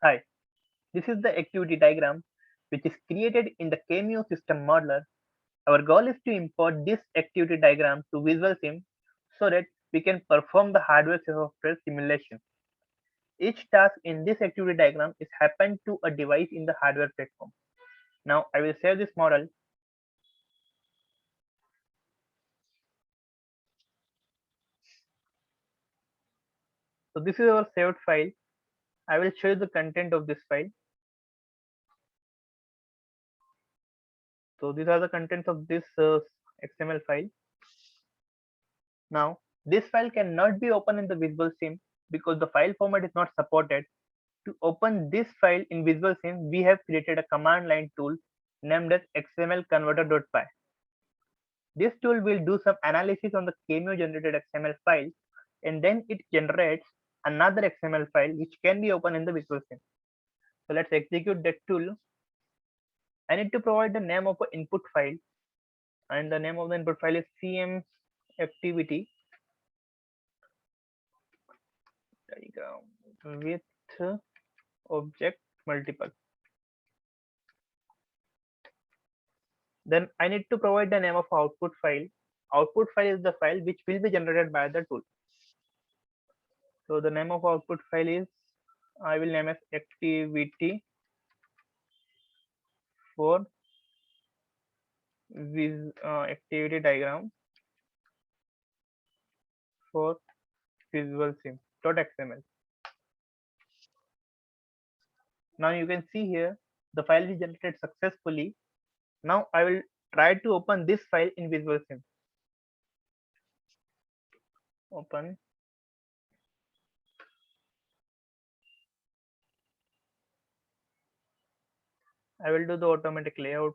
Hi, this is the activity diagram which is created in the Cameo system modeler. Our goal is to import this activity diagram to Visual Sim so that we can perform the hardware software simulation. Each task in this activity diagram is happened to a device in the hardware platform. Now I will save this model. So this is our saved file. I will show you the content of this file. So these are the contents of this XML file. Now this file cannot be opened in the Visual Sim because the file format is not supported. To open this file in Visual Sim, we have created a command line tool named as xmlconverter.py. This tool will do some analysis on the Cameo generated XML file and then it generates another XML file which can be opened in the Visual Sim. So let's execute that tool. I need to provide the name of an input file and the name of the input file is cm activity diagram with object multiple. Then I need to provide the name of output file. Output file is the file which will be generated by the tool. So the name of output file is, I will name as activity for activity diagram for Visual Sim .xml. Now you can see here the file is generated successfully. Now I will try to open this file in Visual Sim. Open. I will do the automatic layout.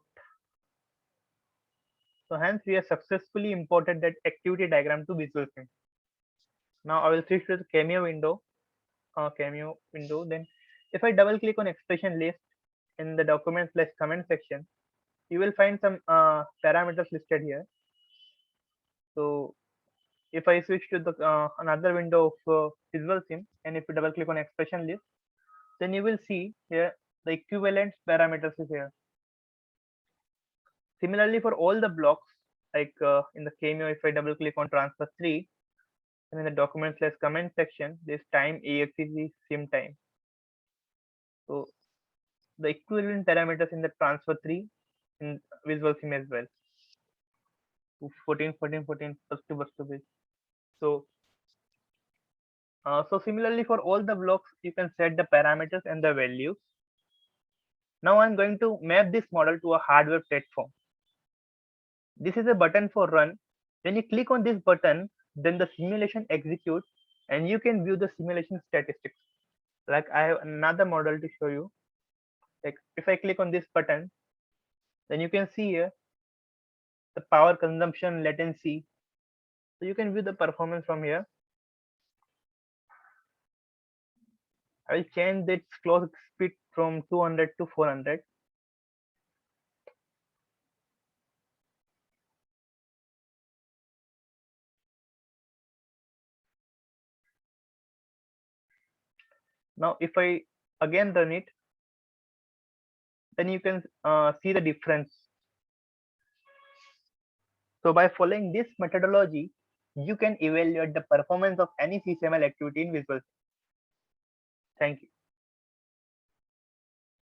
So hence we have successfully imported that activity diagram to Visual Sim. Now I will switch to the Cameo window. Then if I double click on expression list in the document slash comment section, you will find some parameters listed here. So if I switch to the another window of Visual Sim and if you double click on expression list, then you will see here the equivalent parameters is here. Similarly for all the blocks, like in the Cameo, if I double click on transfer 3, and in the document slash comment section, this time exec sim time. So the equivalent parameters in the transfer 3 in Visual Sim as well. 14, 14, 14, first to first to base. So similarly for all the blocks, you can set the parameters and the values. Now I'm going to map this model to a hardware platform. This is a button for run. When you click on this button, then the simulation executes and you can view the simulation statistics. Like I have another model to show you. Like if I click on this button, then you can see here the power consumption latency. So you can view the performance from here. I will change this clock speed from 200 to 400. Now if I again run it, then you can see the difference. So by following this methodology, you can evaluate the performance of any CCML activity in Visual. Thank you.